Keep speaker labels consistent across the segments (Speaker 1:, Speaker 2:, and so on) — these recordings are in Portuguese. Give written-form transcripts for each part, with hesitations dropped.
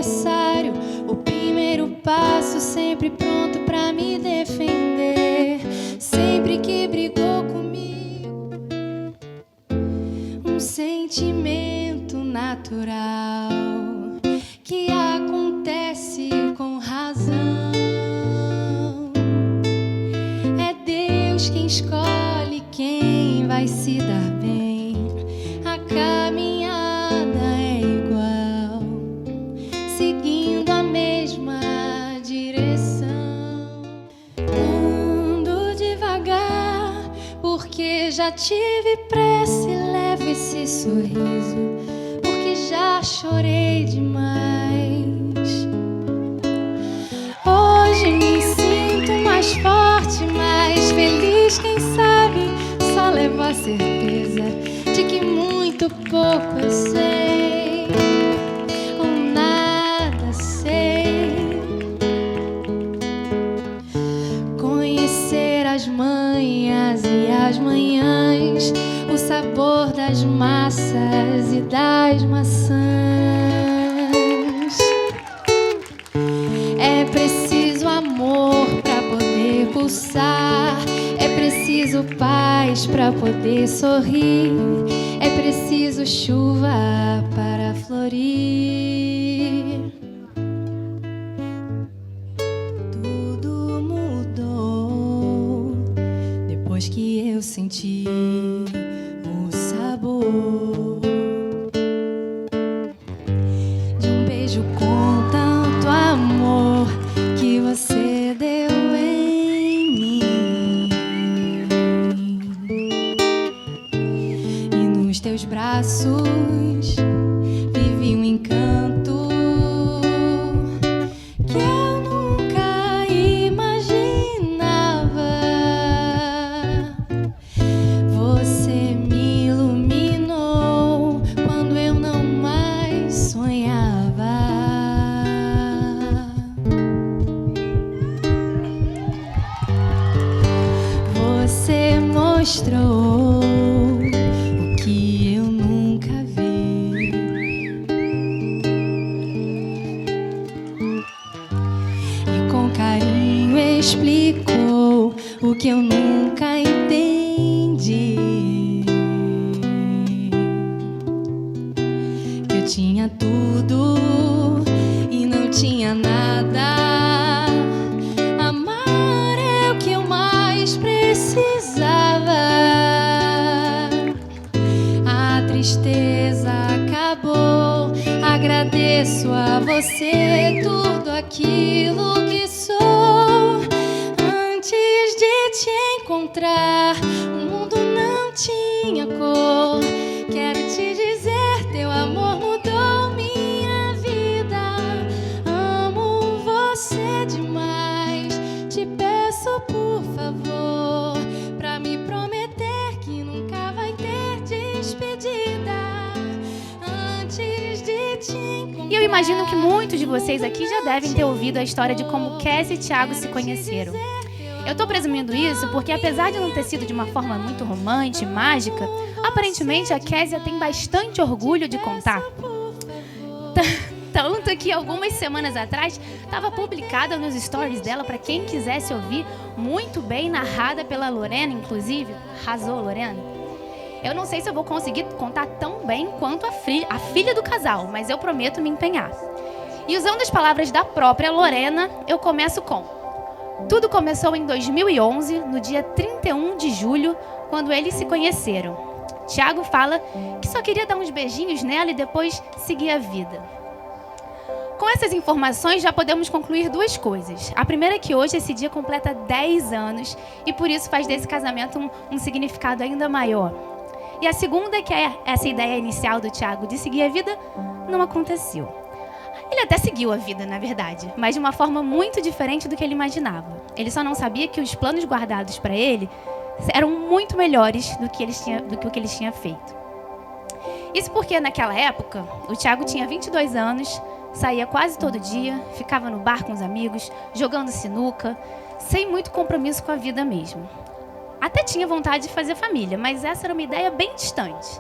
Speaker 1: adversário, o primeiro passo, sempre pronto pra me defender. Sempre que brigou comigo, um sentimento natural que acontece com razão. É Deus quem escolhe quem vai se dar bem. A caminhada é igual, seguindo a mesma direção. Ando devagar, porque já tive pressa, e levo esse sorriso, porque já chorei demais. Hoje me sinto mais forte, mais feliz, quem sabe só levo a certeza de que muito pouco eu sei, ou nada sei. Conhecer as manhas e as manhãs, o sabor das massas e das maçãs. É preciso amor pra poder pulsar, é preciso paz pra poder sorrir, é preciso chuva para florir. Tudo mudou depois que eu senti o sabor de um beijo com tanto amor que você deu em mim. E nos teus braços vivi um encanto que eu nunca imaginava. Você me iluminou quando eu não mais sonhava. Você mostrou o que eu nunca vi. E com carinho explicou o que eu nunca entendi. Que eu tinha tudo e não tinha nada. Amar é o que eu mais precisava. A tristeza acabou. Agradeço a você tudo aquilo que sou. Antes de te encontrar, o mundo não tinha cor. Quero te dizer, teu amor mudou minha vida. Amo você demais. Te peço, por favor, pra me prometer que nunca vai ter despedida. Antes de te encontrar.
Speaker 2: E eu imagino que muitos de vocês aqui já devem ter ouvido a história de como Cassie e Thiago se conheceram. Eu tô presumindo isso porque, apesar de não ter sido de uma forma muito romântica e mágica, aparentemente a Cassie tem bastante orgulho de contar. Tanto que algumas semanas atrás estava publicada nos stories dela, para quem quisesse ouvir, muito bem narrada pela Lorena, inclusive. Arrasou, Lorena. Eu não sei se eu vou conseguir contar tão bem quanto a filha do casal, mas eu prometo me empenhar. E usando as palavras da própria Lorena, eu começo com: tudo começou em 2011, no dia 31 de julho, quando eles se conheceram. Thiago fala que só queria dar uns beijinhos nela e depois seguir a vida. Com essas informações, já podemos concluir duas coisas. A primeira é que hoje esse dia completa 10 anos e por isso faz desse casamento um significado ainda maior. E a segunda é que essa ideia inicial do Thiago de seguir a vida não aconteceu. Ele até seguiu a vida, na verdade, mas de uma forma muito diferente do que ele imaginava. Ele só não sabia que os planos guardados para ele eram muito melhores do que o que eles tinham feito. Isso porque, naquela época, o Thiago tinha 22 anos, saía quase todo dia, ficava no bar com os amigos, jogando sinuca, sem muito compromisso com a vida mesmo. Até tinha vontade de fazer família, mas essa era uma ideia bem distante.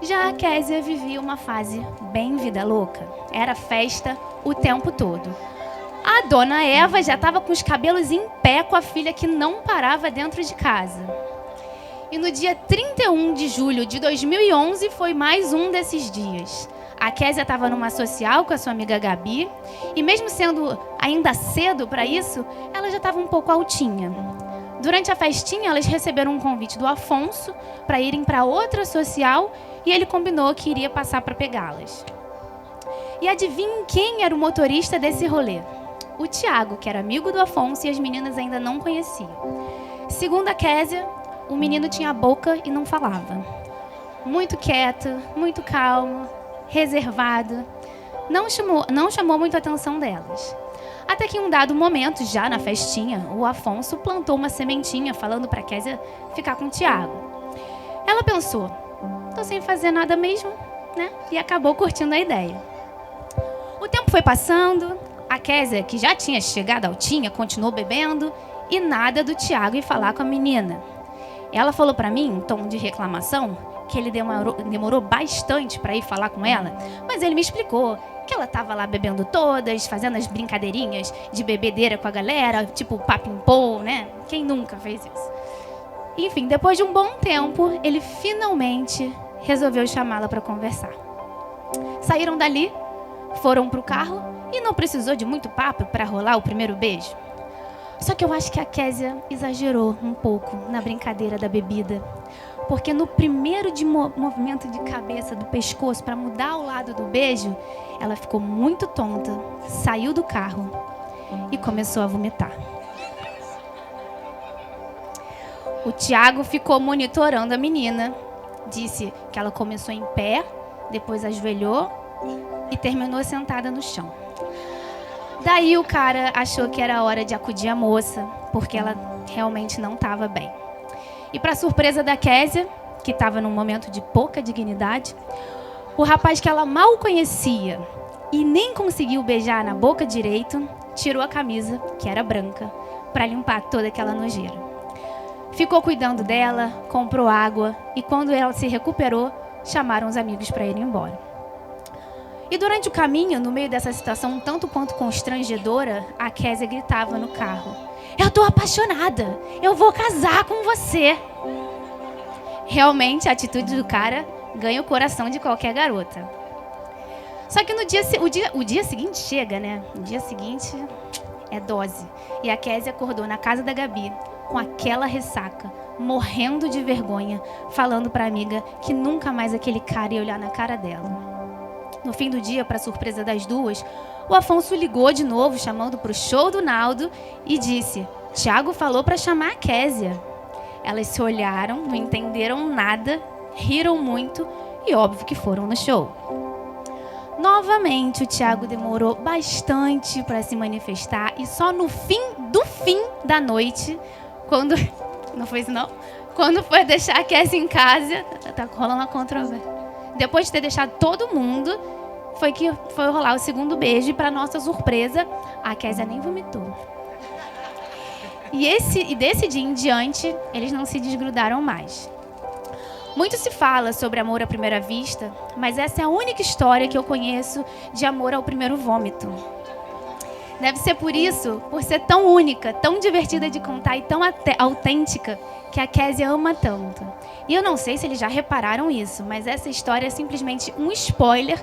Speaker 2: Já a Késia vivia uma fase bem vida louca. Era festa o tempo todo. A dona Eva já estava com os cabelos em pé com a filha que não parava dentro de casa. E no dia 31 de julho de 2011 foi mais um desses dias. A Késia estava numa social com a sua amiga Gabi e mesmo sendo ainda cedo para isso, ela já estava um pouco altinha. Durante a festinha, elas receberam um convite do Afonso para irem para outra social e ele combinou que iria passar para pegá-las. E adivinhem quem era o motorista desse rolê? O Tiago, que era amigo do Afonso e as meninas ainda não conheciam. Segundo a Késia, o menino tinha boca e não falava. Muito quieto, muito calmo, reservado. Não chamou muito a atenção delas. Até que em um dado momento, já na festinha, o Afonso plantou uma sementinha falando para a Késia ficar com o Tiago. Ela pensou, tô sem fazer nada mesmo, né? E acabou curtindo a ideia. O tempo foi passando, a Késia, que já tinha chegado altinha, continuou bebendo e nada do Tiago ir falar com a menina. Ela falou para mim, em tom de reclamação, que ele demorou bastante para ir falar com ela, mas ele me explicou que ela estava lá bebendo todas, fazendo as brincadeirinhas de bebedeira com a galera, tipo papimpou, né? Quem nunca fez isso? Enfim, depois de um bom tempo, ele finalmente resolveu chamá-la para conversar. Saíram dali, foram pro carro e não precisou de muito papo para rolar o primeiro beijo. Só que eu acho que a Késia exagerou um pouco na brincadeira da bebida. Porque no primeiro movimento de cabeça do pescoço para mudar o lado do beijo, ela ficou muito tonta, saiu do carro e começou a vomitar. O Tiago ficou monitorando a menina. Disse que ela começou em pé, depois ajoelhou e terminou sentada no chão. Daí o cara achou que era hora de acudir a moça, porque ela realmente não estava bem. E para surpresa da Késia, que estava num momento de pouca dignidade, o rapaz que ela mal conhecia e nem conseguiu beijar na boca direito, tirou a camisa, que era branca, para limpar toda aquela nojeira. Ficou cuidando dela, comprou água e quando ela se recuperou, chamaram os amigos para irem embora. E durante o caminho, no meio dessa situação um tanto quanto constrangedora, a Késia gritava no carro: "Eu tô apaixonada! Eu vou casar com você!" Realmente, a atitude do cara ganha o coração de qualquer garota. Só que o dia seguinte chega, né? O dia seguinte é dose. E a Késia acordou na casa da Gabi, com aquela ressaca, morrendo de vergonha, falando pra amiga que nunca mais aquele cara ia olhar na cara dela. No fim do dia, para surpresa das duas, o Afonso ligou de novo, chamando para o show do Naldo e disse: "Tiago falou para chamar a Késia." Elas se olharam, não entenderam nada, riram muito e óbvio que foram no show. Novamente, o Tiago demorou bastante para se manifestar e só no fim da noite, quando... Não foi isso não? Quando foi deixar a Késia em casa, tá rolando uma controvérsia. Depois de ter deixado todo mundo, foi que foi rolar o segundo beijo e, para nossa surpresa, a Késia nem vomitou. E desse dia em diante, eles não se desgrudaram mais. Muito se fala sobre amor à primeira vista, mas essa é a única história que eu conheço de amor ao primeiro vômito. Deve ser por isso, por ser tão única, tão divertida de contar e tão autêntica, que a Késia ama tanto. E eu não sei se eles já repararam isso, mas essa história é simplesmente um spoiler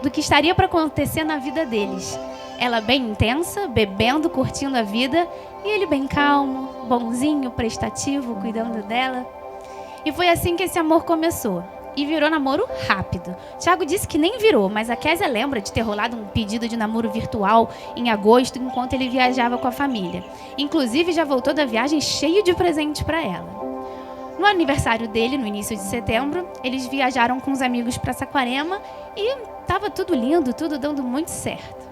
Speaker 2: do que estaria para acontecer na vida deles. Ela bem intensa, bebendo, curtindo a vida, e ele bem calmo, bonzinho, prestativo, cuidando dela. E foi assim que esse amor começou. E virou namoro rápido. Tiago disse que nem virou, mas a Késia lembra de ter rolado um pedido de namoro virtual em agosto, enquanto ele viajava com a família. Inclusive, já voltou da viagem cheio de presente para ela. No aniversário dele, no início de setembro, eles viajaram com os amigos para Saquarema e estava tudo lindo, tudo dando muito certo.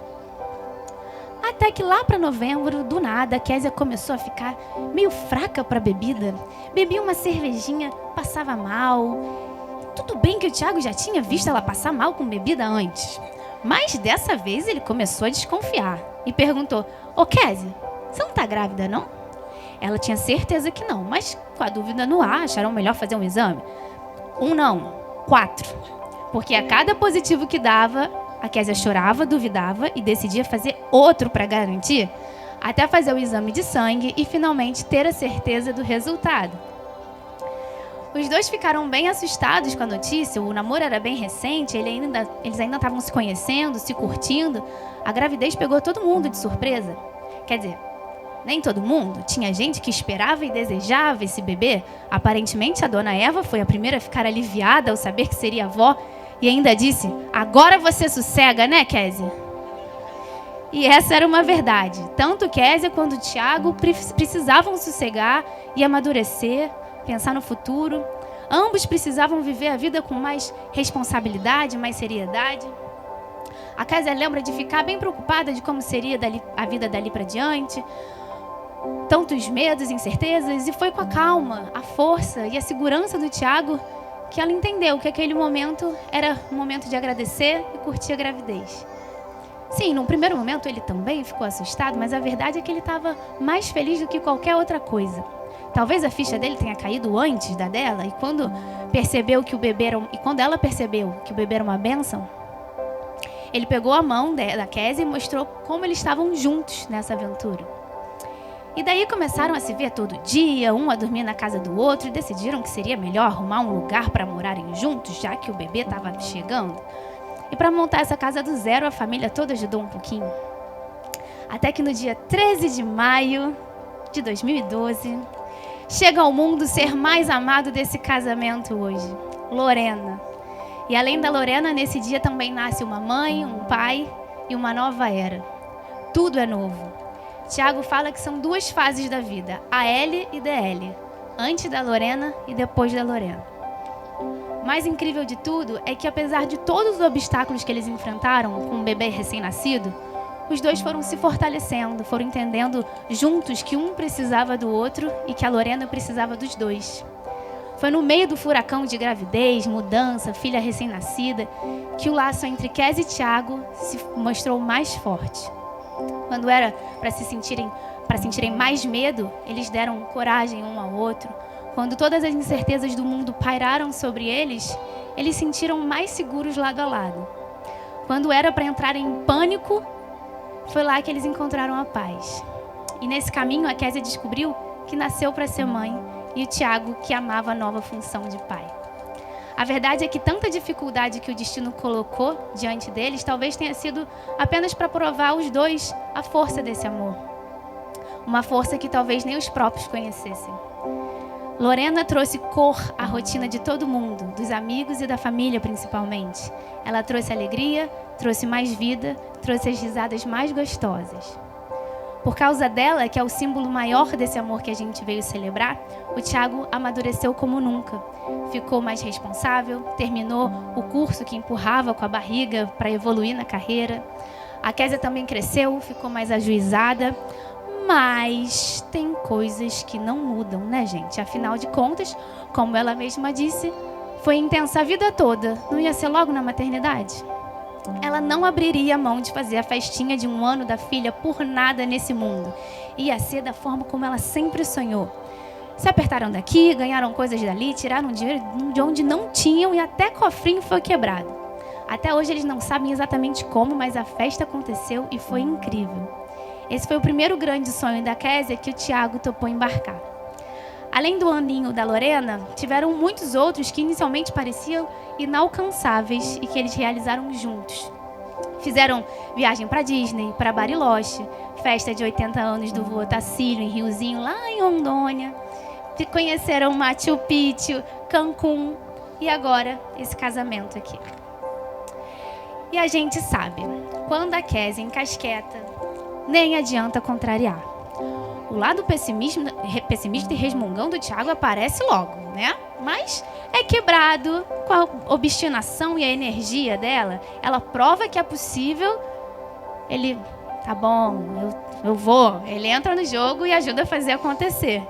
Speaker 2: Até que lá para novembro, do nada, a Késia começou a ficar meio fraca para bebida. Bebia uma cervejinha, passava mal. Tudo bem que o Tiago já tinha visto ela passar mal com bebida antes. Mas dessa vez ele começou a desconfiar e perguntou: "Ô Késia, você não tá grávida, não?" Ela tinha certeza que não, mas com a dúvida no ar, acharam melhor fazer um exame. Um não, 4. Porque a cada positivo que dava, a Késia chorava, duvidava e decidia fazer outro para garantir, até fazer o exame de sangue e finalmente ter a certeza do resultado. Os dois ficaram bem assustados com a notícia. O namoro era bem recente, eles ainda estavam se conhecendo, se curtindo. A gravidez pegou todo mundo de surpresa. Quer dizer, nem todo mundo. Tinha gente que esperava e desejava esse bebê. Aparentemente, a dona Eva foi a primeira a ficar aliviada ao saber que seria avó e ainda disse: agora você sossega, né, Késia? E essa era uma verdade. Tanto Késia quanto Tiago precisavam sossegar e amadurecer, pensar no futuro. Ambos precisavam viver a vida com mais responsabilidade, mais seriedade. A Késia lembra de ficar bem preocupada de como seria a vida dali para diante. Tantos medos, incertezas, e foi com a calma, a força e a segurança do Tiago que ela entendeu que aquele momento era um momento de agradecer e curtir a gravidez. Sim, num primeiro momento ele também ficou assustado, mas a verdade é que ele estava mais feliz do que qualquer outra coisa. Talvez a ficha dele tenha caído antes da dela, e quando ela percebeu que o bebê era uma bênção, ele pegou a mão da Késia e mostrou como eles estavam juntos nessa aventura. E daí começaram a se ver todo dia, um a dormir na casa do outro, e decidiram que seria melhor arrumar um lugar para morarem juntos, já que o bebê estava chegando. E para montar essa casa do zero, a família toda ajudou um pouquinho. Até que no dia 13 de maio de 2012, chega ao mundo o ser mais amado desse casamento hoje, Lorena. E além da Lorena, nesse dia também nasce uma mãe, um pai e uma nova era. Tudo é novo. Tiago fala que são 2 fases da vida, a L e DL, antes da Lorena e depois da Lorena. O mais incrível de tudo é que, apesar de todos os obstáculos que eles enfrentaram com um bebê recém-nascido, os dois foram se fortalecendo, foram entendendo juntos que um precisava do outro e que a Lorena precisava dos dois. Foi no meio do furacão de gravidez, mudança, filha recém-nascida, que o laço entre Késia e Tiago se mostrou mais forte. Quando era para sentirem mais medo, eles deram coragem um ao outro. Quando todas as incertezas do mundo pairaram sobre eles, eles se sentiram mais seguros lado a lado. Quando era para entrar em pânico, foi lá que eles encontraram a paz. E nesse caminho, a Késia descobriu que nasceu para ser mãe e o Tiago que amava a nova função de pai. A verdade é que tanta dificuldade que o destino colocou diante deles talvez tenha sido apenas para provar aos dois a força desse amor. Uma força que talvez nem os próprios conhecessem. Lorena trouxe cor à rotina de todo mundo, dos amigos e da família principalmente. Ela trouxe alegria, trouxe mais vida, trouxe as risadas mais gostosas. Por causa dela, que é o símbolo maior desse amor que a gente veio celebrar, o Tiago amadureceu como nunca. Ficou mais responsável, terminou o curso que empurrava com a barriga para evoluir na carreira. A Késia também cresceu, ficou mais ajuizada. Mas tem coisas que não mudam, né, gente? Afinal de contas, como ela mesma disse, foi intensa a vida toda. Não ia ser logo na maternidade? Ela não abriria mão de fazer a festinha de 1 ano da filha por nada nesse mundo. Ia ser da forma como ela sempre sonhou. Se apertaram daqui, ganharam coisas dali, tiraram dinheiro de onde não tinham e até cofrinho foi quebrado. Até hoje eles não sabem exatamente como, mas a festa aconteceu e foi incrível. Esse foi o primeiro grande sonho da Késia que o Tiago topou embarcar. Além do aninho da Lorena, tiveram muitos outros que inicialmente pareciam inalcançáveis e que eles realizaram juntos. Fizeram viagem para Disney, para Bariloche, festa de 80 anos do vô Tacílio em Riozinho, lá em Rondônia. Conheceram Machu Picchu, Cancún e agora esse casamento aqui. E a gente sabe, quando a Késia encasqueta, nem adianta contrariar. O lado pessimista e resmungão do Tiago aparece logo, né? Mas é quebrado com a obstinação e a energia dela. Ela prova que é possível. Ele, tá bom, eu vou. Ele entra no jogo e ajuda a fazer acontecer.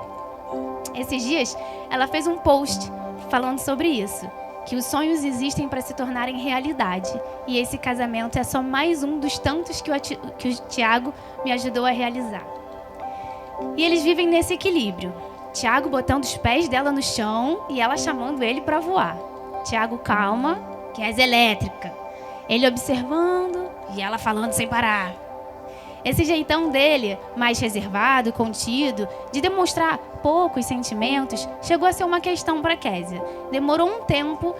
Speaker 2: Esses dias, ela fez um post falando sobre isso. Que os sonhos existem para se tornarem realidade. E esse casamento é só mais um dos tantos que o Tiago me ajudou a realizar. E eles vivem nesse equilíbrio. Tiago botando os pés dela no chão e ela chamando ele para voar. Tiago calma, Kézia elétrica. Ele observando e ela falando sem parar. Esse jeitão dele, mais reservado, contido, de demonstrar poucos sentimentos, chegou a ser uma questão para Kézia. Demorou um tempo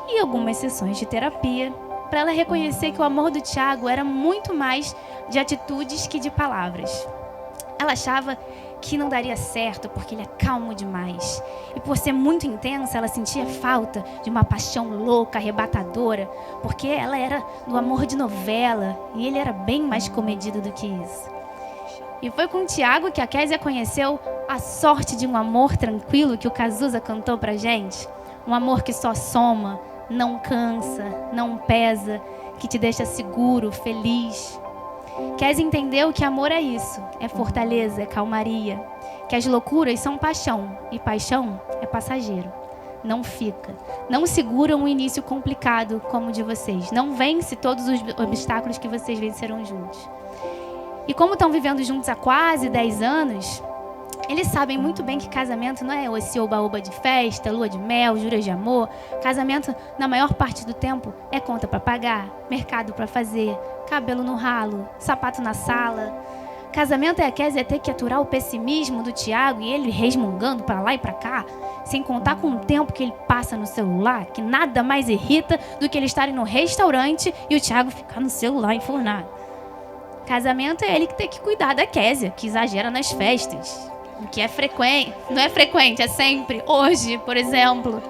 Speaker 2: e algumas sessões de terapia para ela reconhecer que o amor do Tiago era muito mais de atitudes que de palavras. Ela achava que não daria certo porque ele é calmo demais. E por ser muito intensa, ela sentia falta de uma paixão louca, arrebatadora, porque ela era do amor de novela e ele era bem mais comedido do que isso. E foi com o Tiago que a Kézia conheceu a sorte de um amor tranquilo que o Cazuza cantou pra gente. Um amor que só soma, não cansa, não pesa, que te deixa seguro, feliz. Kézia entendeu que amor é isso, é fortaleza, é calmaria, que as loucuras são paixão, e paixão é passageiro. Não fica, não segura um início complicado como o de vocês, não vence todos os obstáculos que vocês venceram juntos. E como estão vivendo juntos há quase 10 anos, eles sabem muito bem que casamento não é esse oba-oba de festa, lua de mel, juras de amor. Casamento, na maior parte do tempo, é conta para pagar, mercado para fazer, cabelo no ralo, sapato na sala. Casamento é a Kézia ter que aturar o pessimismo do Tiago e ele resmungando para lá e para cá, sem contar com o tempo que ele passa no celular, que nada mais irrita do que ele estar no restaurante e o Tiago ficar no celular enfurnado. Casamento é ele que tem que cuidar da Kézia, que exagera nas festas. O que é frequente, não é frequente, é sempre. Hoje, por exemplo.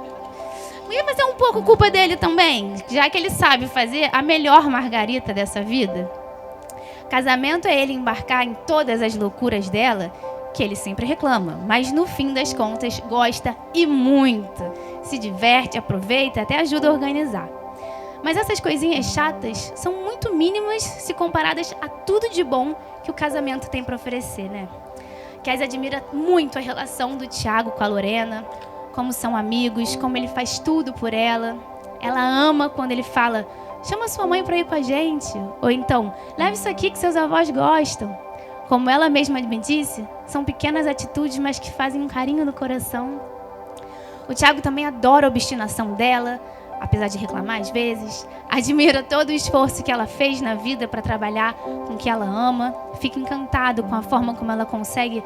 Speaker 2: Mas é um pouco culpa dele também, já que ele sabe fazer a melhor margarita dessa vida. Casamento é ele embarcar em todas as loucuras dela, que ele sempre reclama, mas no fim das contas gosta e muito. Se diverte, aproveita, até ajuda a organizar. Mas essas coisinhas chatas são muito mínimas se comparadas a tudo de bom que o casamento tem para oferecer, né? Kézia admira muito a relação do Tiago com a Lorena, como são amigos, como ele faz tudo por ela. Ela ama quando ele fala, chama sua mãe para ir com a gente. Ou então, leve isso aqui que seus avós gostam. Como ela mesma me disse, são pequenas atitudes, mas que fazem um carinho no coração. O Tiago também adora a obstinação dela, apesar de reclamar às vezes. Admira todo o esforço que ela fez na vida para trabalhar com o que ela ama. Fica encantado com a forma como ela consegue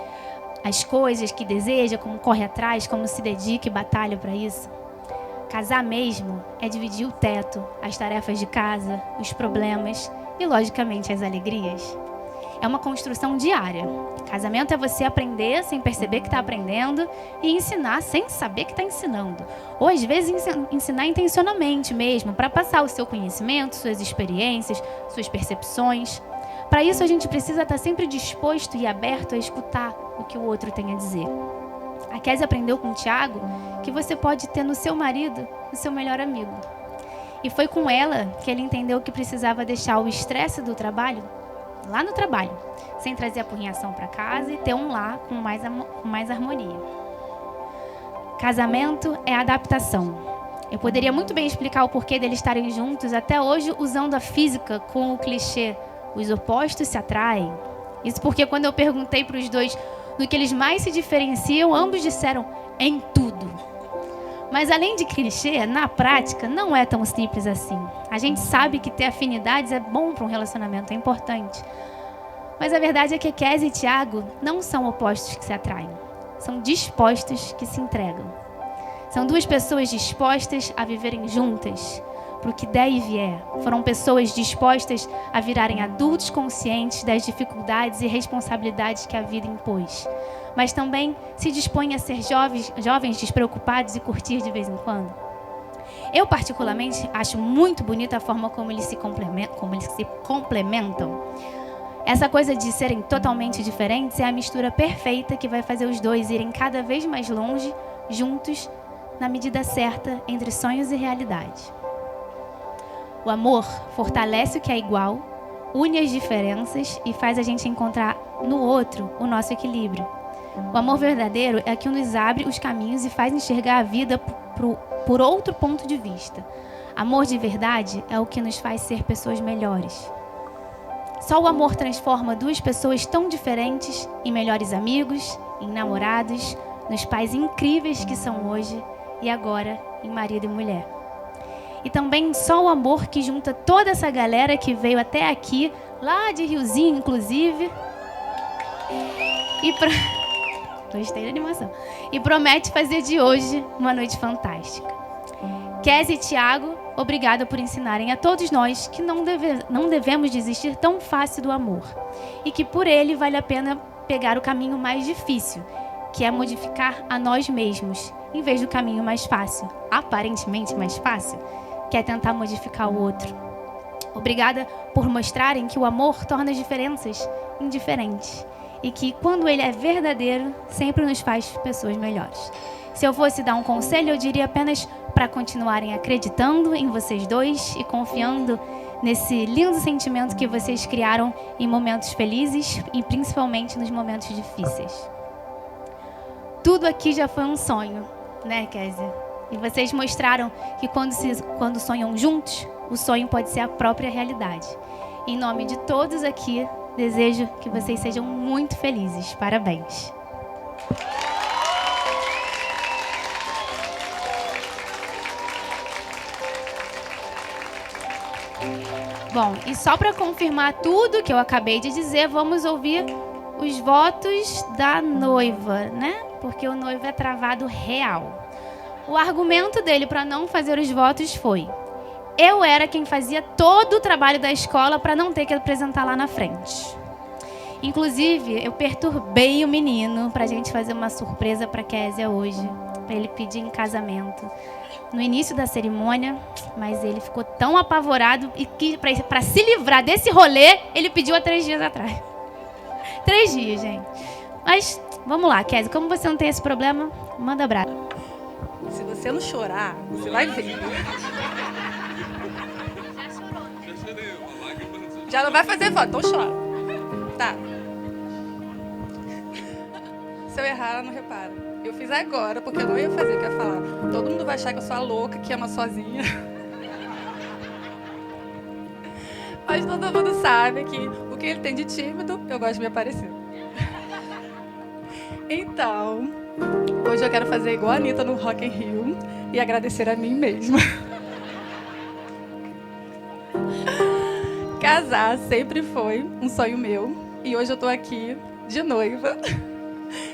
Speaker 2: as coisas que deseja, como corre atrás, como se dedica e batalha para isso. Casar mesmo é dividir o teto, as tarefas de casa, os problemas e, logicamente, as alegrias. É uma construção diária. Casamento é você aprender sem perceber que está aprendendo e ensinar sem saber que está ensinando. Ou, às vezes, ensinar intencionalmente mesmo, para passar o seu conhecimento, suas experiências, suas percepções. Para isso, a gente precisa estar sempre disposto e aberto a escutar o que o outro tem a dizer. A Kézia aprendeu com o Tiago que você pode ter no seu marido o seu melhor amigo. E foi com ela que ele entendeu que precisava deixar o estresse do trabalho lá no trabalho, sem trazer a apurrinhação para casa e ter um lar com mais harmonia. Casamento é adaptação. Eu poderia muito bem explicar o porquê deles estarem juntos até hoje usando a física com o clichê os opostos se atraem. Isso porque quando eu perguntei para os dois do que eles mais se diferenciam, ambos disseram em tudo. Mas além de clichê, na prática não é tão simples assim. A gente sabe que ter afinidades é bom para um relacionamento, é importante. Mas a verdade é que Kézia e Tiago não são opostos que se atraem. São dispostos que se entregam. São duas pessoas dispostas a viverem juntas, para o que der e vier. Foram pessoas dispostas a virarem adultos conscientes das dificuldades e responsabilidades que a vida impôs. Mas também se dispõem a ser jovens despreocupados e curtir de vez em quando. Eu, particularmente, acho muito bonita a forma como eles se complementam. Essa coisa de serem totalmente diferentes é a mistura perfeita que vai fazer os dois irem cada vez mais longe, juntos, na medida certa, entre sonhos e realidade. O amor fortalece o que é igual, une as diferenças e faz a gente encontrar no outro o nosso equilíbrio. O amor verdadeiro é o que nos abre os caminhos e faz enxergar a vida por outro ponto de vista. Amor de verdade é o que nos faz ser pessoas melhores. Só o amor transforma duas pessoas tão diferentes em melhores amigos, em namorados, nos pais incríveis que são hoje e agora em marido e mulher. E também só o amor que junta toda essa galera que veio até aqui, lá de Riozinho, inclusive. Gostei da animação. E promete fazer de hoje uma noite fantástica. Kézia e Tiago, obrigada por ensinarem a todos nós que não devemos desistir tão fácil do amor. E que por ele vale a pena pegar o caminho mais difícil, que é modificar a nós mesmos, em vez do caminho mais fácil, aparentemente mais fácil, que é tentar modificar o outro. Obrigada por mostrarem que o amor torna as diferenças indiferentes e que, quando ele é verdadeiro, sempre nos faz pessoas melhores. Se eu fosse dar um conselho, eu diria apenas para continuarem acreditando em vocês dois e confiando nesse lindo sentimento que vocês criaram em momentos felizes e principalmente nos momentos difíceis. Tudo aqui já foi um sonho, né, Kézia? E vocês mostraram que quando sonham juntos, o sonho pode ser a própria realidade. Em nome de todos aqui, desejo que vocês sejam muito felizes. Parabéns. Bom, e só para confirmar tudo que eu acabei de dizer, vamos ouvir os votos da noiva, né? Porque o noivo é travado real. O argumento dele para não fazer os votos foi: eu era quem fazia todo o trabalho da escola para não ter que apresentar lá na frente. Inclusive, eu perturbei o menino para a gente fazer uma surpresa para Kézia hoje, para ele pedir em casamento no início da cerimônia, mas ele ficou tão apavorado e que para se livrar desse rolê, ele pediu há 3 dias atrás. 3 dias, gente. Mas vamos lá, Kézia, como você não tem esse problema, manda abraço.
Speaker 3: Se você não chorar, você vai ver. Já não vai fazer voto, então chora. Tá. Se eu errar, ela não repara. Eu fiz agora, porque eu não ia fazer o que eu ia falar. Todo mundo vai achar que eu sou a louca, que ama sozinha. Mas todo mundo sabe que o que ele tem de tímido, eu gosto de me aparecer. Então, hoje eu quero fazer igual a Anitta no Rock in Rio e agradecer a mim mesma. Casar sempre foi um sonho meu e hoje eu tô aqui de noiva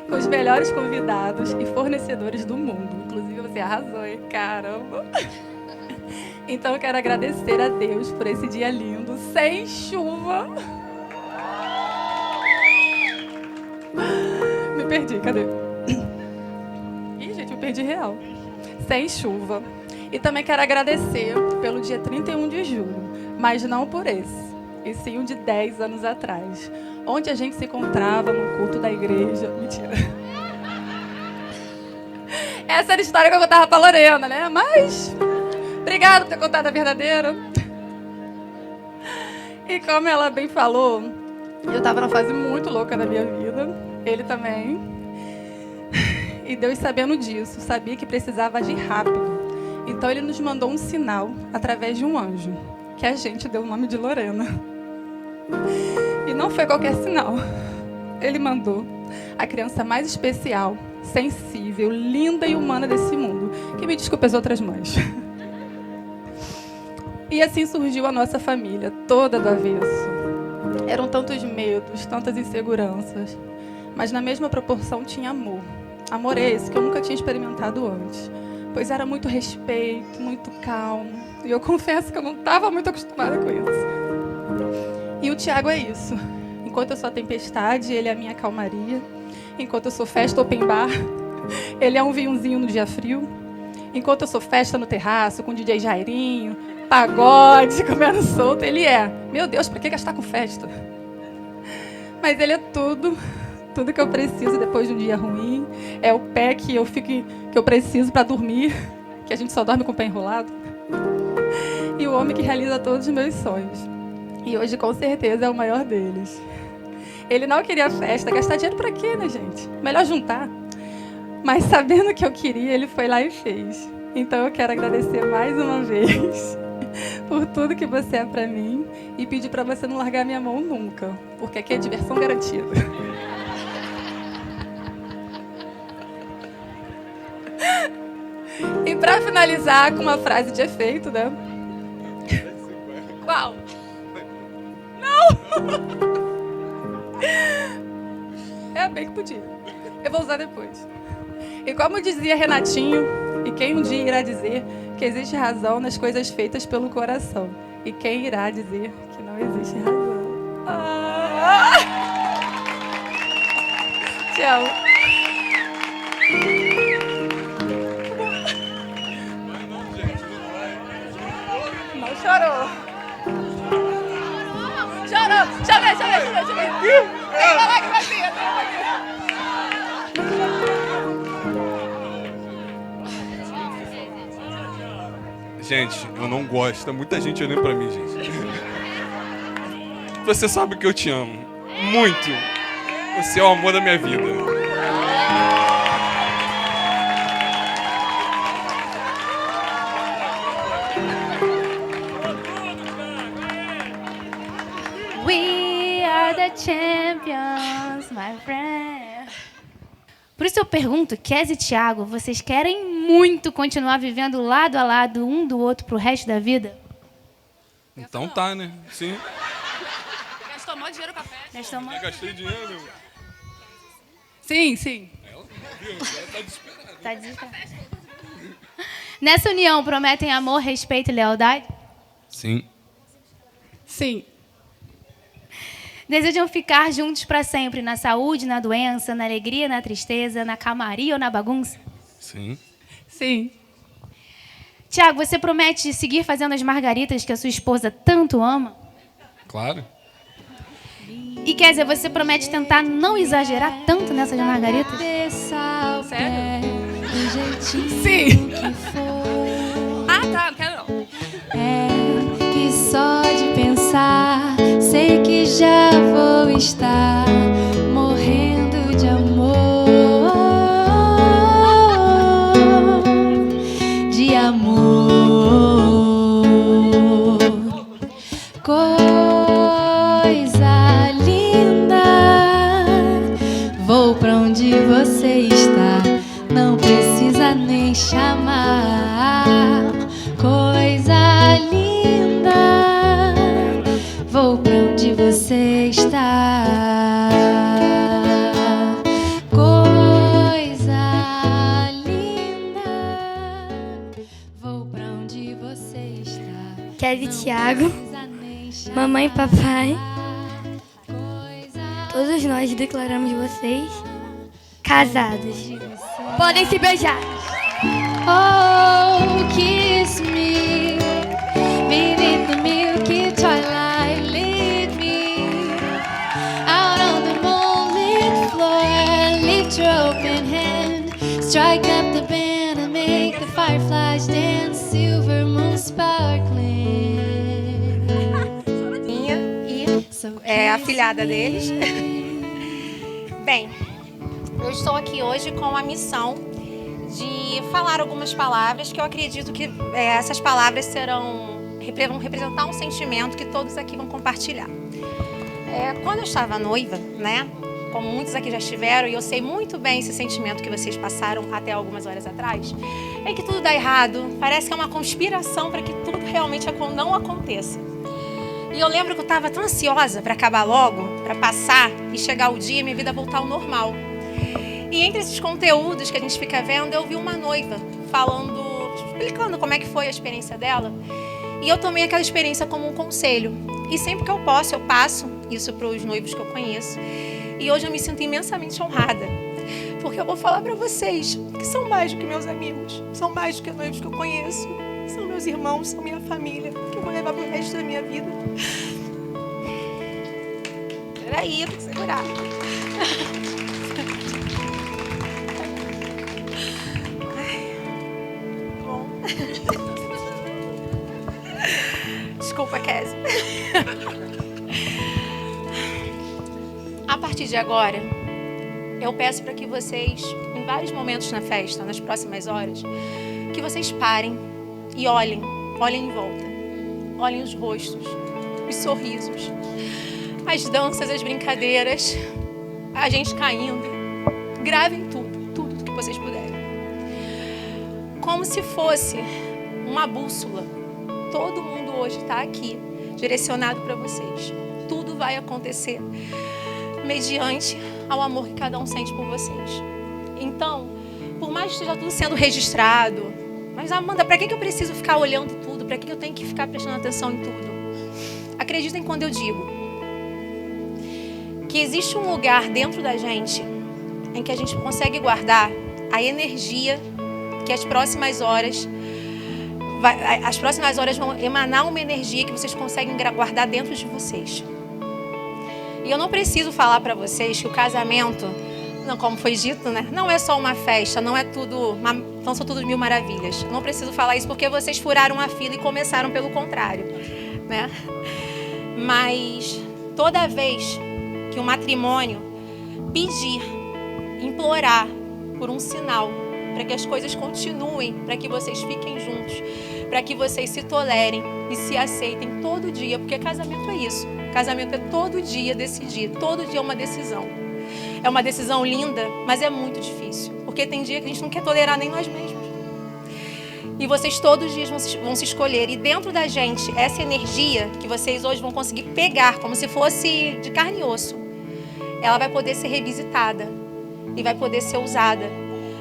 Speaker 3: com os melhores convidados e fornecedores do mundo. Inclusive você arrasou, hein? Caramba! Então eu quero agradecer a Deus por esse dia lindo, sem chuva. Me perdi, cadê? Ih, gente, eu perdi real. Sem chuva. E também quero agradecer pelo dia 31 de julho, mas não por esse, e sim um de 10 anos atrás, onde a gente se encontrava no culto da igreja. Mentira. Essa era a história que eu contava pra Lorena, né? Mas, obrigada por ter contado a verdadeira. E como ela bem falou, eu estava numa fase muito louca da minha vida, ele também. E Deus, sabendo disso, sabia que precisava agir rápido. Então ele nos mandou um sinal através de um anjo, que a gente deu o nome de Lorena. E não foi qualquer sinal. Ele mandou a criança mais especial, sensível, linda e humana desse mundo. Que me desculpe as outras mães. E assim surgiu a nossa família, toda do avesso. Eram tantos medos, tantas inseguranças, mas na mesma proporção tinha amor. Amor esse que eu nunca tinha experimentado antes, pois era muito respeito, muito calmo. E eu confesso que eu não estava muito acostumada com isso. E o Tiago é isso. Enquanto eu sou a tempestade, ele é a minha calmaria. Enquanto eu sou festa open bar, ele é um vinhozinho no dia frio. Enquanto eu sou festa no terraço, com DJ Jairinho, pagode, comendo solto, ele é: meu Deus, pra que gastar com festa? Mas ele é tudo que eu preciso depois de um dia ruim. É o pé que eu preciso para dormir, que a gente só dorme com o pé enrolado. E o homem que realiza todos os meus sonhos. E hoje, com certeza, é o maior deles. Ele não queria festa, gastar dinheiro pra quê, né, gente? Melhor juntar. Mas sabendo que eu queria, ele foi lá e fez. Então eu quero agradecer mais uma vez por tudo que você é pra mim e pedir pra você não largar minha mão nunca, porque aqui é diversão garantida. E pra Pra finalizar com uma frase de efeito, né? Qual? Não! É bem que podia. Eu vou usar depois. E como dizia Renatinho, e quem um dia irá dizer que existe razão nas coisas feitas pelo coração? E quem irá dizer que não existe razão? Te amo. Não chorou. Chorou. Deixa eu ver. Tem uma lágrimazinha.
Speaker 4: Gente, eu não gosto. Tá muita gente olhando pra mim, gente. Você sabe que eu te amo. Muito. Você é o amor da minha vida.
Speaker 2: We are the champions, my friend. Por isso eu pergunto, Kes e Thiago, vocês querem muito continuar vivendo lado a lado um do outro pro resto da vida?
Speaker 4: Então tá, né? Sim.
Speaker 3: Gastou mó dinheiro com a festa.
Speaker 2: Nós estamos...
Speaker 4: Já gastei dinheiro.
Speaker 3: Sim.
Speaker 4: Ela tá desesperada.
Speaker 2: Tá desesperado. Nessa união, prometem amor, respeito e lealdade?
Speaker 4: Sim.
Speaker 3: Sim.
Speaker 2: Desejam ficar juntos para sempre, na saúde, na doença, na alegria, na tristeza, na calmaria ou na bagunça?
Speaker 4: Sim.
Speaker 3: Sim.
Speaker 2: Tiago, você promete seguir fazendo as margaritas que a sua esposa tanto ama?
Speaker 4: Claro.
Speaker 2: E Kézia, você promete tentar não exagerar tanto nessas margaritas?
Speaker 3: Sério?
Speaker 1: Sim.
Speaker 3: Sim.
Speaker 1: Ah,
Speaker 3: tá, não quero não.
Speaker 1: Que só de pensar, sei que já vou estar morrendo de amor. De amor. Coisa linda. Vou pra onde você está, não precisa nem chamar. Coisa linda, vou pra onde você está. Coisa linda, vou pra onde você está.
Speaker 5: Kes e Thiago, mamãe e papai, todos nós declaramos vocês casados. Podem se beijar.
Speaker 1: Oh, kiss me beneath the milky twilight. Lead me out on the moonlit floor. Lift your open hand, strike up the band and make the fireflies dance. Silver moon sparkling.
Speaker 6: É a afilhada deles. Bem, eu estou aqui hoje com a missão de falar algumas palavras que eu acredito que essas palavras vão representar um sentimento que todos aqui vão compartilhar. Quando eu estava noiva, né, como muitos aqui já estiveram, e eu sei muito bem esse sentimento que vocês passaram até algumas horas atrás, é que tudo dá errado, parece que é uma conspiração para que tudo realmente não aconteça. E eu lembro que eu estava tão ansiosa para acabar logo, para passar e chegar o dia e minha vida voltar ao normal. E entre esses conteúdos que a gente fica vendo, eu vi uma noiva explicando como é que foi a experiência dela. E eu tomei aquela experiência como um conselho. E sempre que eu posso, eu passo isso para os noivos que eu conheço. E hoje eu me sinto imensamente honrada. Porque eu vou falar para vocês que são mais do que meus amigos, são mais do que noivos que eu conheço. São meus irmãos, são minha família, que eu vou levar pro resto da minha vida. Peraí, eu tenho que segurar. Bom. Desculpa, Kézia. A partir de agora, eu peço para que vocês, em vários momentos na festa, nas próximas horas, que vocês parem e olhem em volta. Olhem os rostos, os sorrisos, as danças, as brincadeiras, a gente caindo. Gravem tudo que vocês puderem. como se fosse uma bússola. Todo mundo hoje está aqui, direcionado para vocês. Tudo vai acontecer mediante ao amor que cada um sente por vocês. Então, por mais que esteja tudo sendo registrado, mas Amanda, para que eu preciso ficar olhando tudo? Para que eu tenho que ficar prestando atenção em tudo? Acreditem quando eu digo que existe um lugar dentro da gente em que a gente consegue guardar a energia que as próximas horas vão emanar uma energia que vocês conseguem guardar dentro de vocês. E eu não preciso falar para vocês que o casamento, não, como foi dito, né, não é só uma festa, não são tudo mil maravilhas. Eu não preciso falar isso porque vocês furaram a fila e começaram pelo contrário, né? Mas toda vez que o matrimônio pedir, implorar por um sinal, para que as coisas continuem, para que vocês fiquem juntos, para que vocês se tolerem e se aceitem todo dia, porque casamento é isso. Casamento é todo dia decidir, todo dia é uma decisão. É uma decisão linda, mas é muito difícil, porque tem dia que a gente não quer tolerar nem nós mesmos. E vocês todos os dias vão se escolher, e dentro da gente, essa energia que vocês hoje vão conseguir pegar, como se fosse de carne e osso, ela vai poder ser revisitada e vai poder ser usada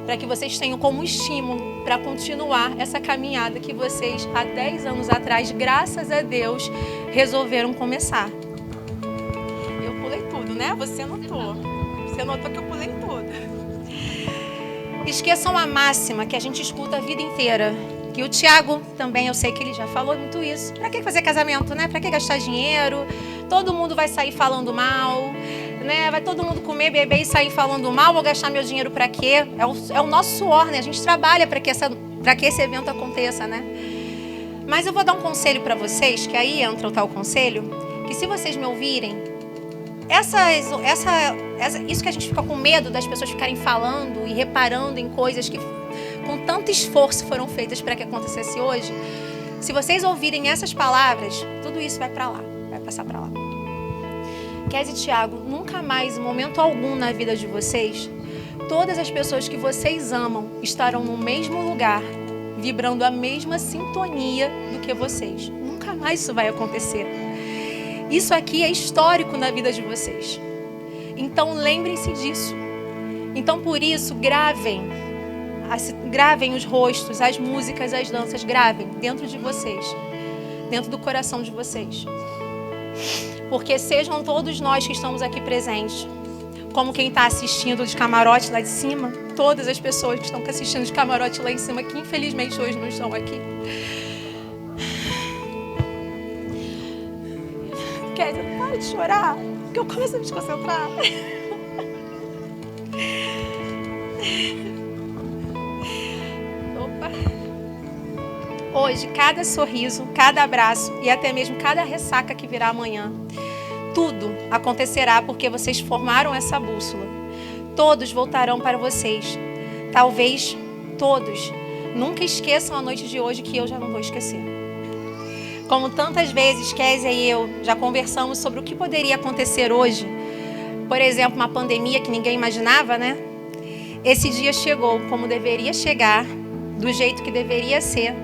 Speaker 6: para que vocês tenham como estímulo para continuar essa caminhada que vocês, há 10 anos atrás, graças a Deus, resolveram começar. Eu pulei tudo, né? Você notou. Você notou que eu pulei tudo. Esqueçam a máxima que a gente escuta a vida inteira. Que o Tiago também, eu sei que ele já falou muito isso. Para que fazer casamento, né? Para que gastar dinheiro? Todo mundo vai sair falando mal, né? Vai todo mundo comer, beber e sair falando mal. Vou gastar meu dinheiro para quê? É o nosso suor, né? A gente trabalha para que esse evento aconteça, né? Mas eu vou dar um conselho para vocês, que aí entra o tal conselho, que se vocês me ouvirem, isso que a gente fica com medo das pessoas ficarem falando e reparando em coisas que com tanto esforço foram feitas para que acontecesse hoje, se vocês ouvirem essas palavras, tudo isso vai para lá, vai passar para lá. Kézia e Tiago, nunca mais, em momento algum na vida de vocês, todas as pessoas que vocês amam estarão no mesmo lugar, vibrando a mesma sintonia do que vocês. Nunca mais isso vai acontecer. Isso aqui é histórico na vida de vocês. Então lembrem-se disso. Então por isso gravem os rostos, as músicas, as danças, gravem dentro de vocês, dentro do coração de vocês. Porque sejam todos nós que estamos aqui presentes, como quem está assistindo de camarote lá de cima, todas as pessoas que estão assistindo de camarote lá em cima, que infelizmente hoje não estão aqui. Kézia, para de chorar, porque eu começo a me desconcentrar. Hoje, cada sorriso, cada abraço e até mesmo cada ressaca que virá amanhã, tudo acontecerá porque vocês formaram essa bússola. Todos voltarão para vocês. Talvez todos nunca esqueçam a noite de hoje, que eu já não vou esquecer. Como tantas vezes Kézia e eu já conversamos sobre o que poderia acontecer hoje, por exemplo, uma pandemia que ninguém imaginava, né? Esse dia chegou como deveria chegar, do jeito que deveria ser.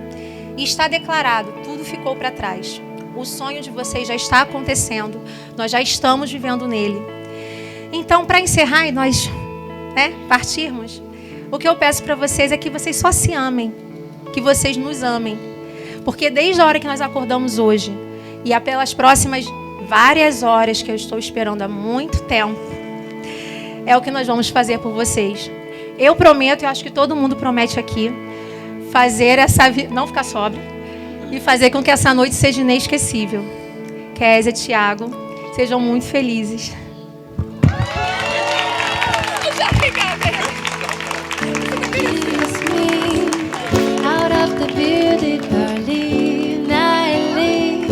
Speaker 6: E está declarado, tudo ficou para trás. O sonho de vocês já está acontecendo. Nós já estamos vivendo nele. Então, para encerrar e nós partirmos, o que eu peço para vocês é que vocês só se amem. Que vocês nos amem. Porque desde a hora que nós acordamos hoje, e pelas próximas várias horas que eu estou esperando há muito tempo, é o que nós vamos fazer por vocês. Eu prometo, eu acho que todo mundo promete aqui, não ficar sóbrio e fazer com que essa noite seja inesquecível. Kézia, Tiago, sejam muito felizes.
Speaker 1: Kiss me out of the beauty garden nightly,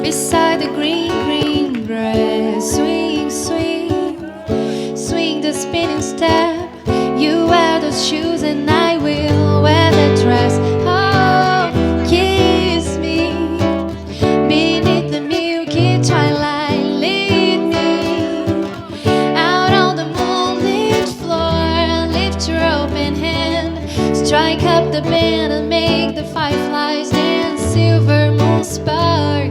Speaker 1: beside the green, green grass. Swing, swing, swing the spinning step. You wear those shoes and I will wear the dress. Oh, kiss me beneath the milky twilight. Lead me out on the moonlit floor. Lift your open hand, strike up the band. sparkling.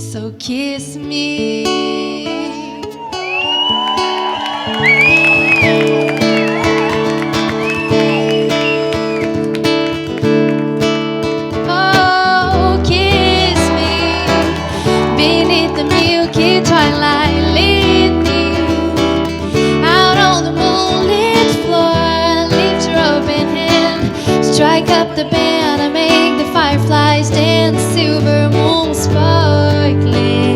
Speaker 1: So kiss me. Oh, kiss me beneath the milky twilight. Lead me out on the moonlit floor. Lift your open hand, strike up the band, and make the fireflies dance. Silver moon sparkling.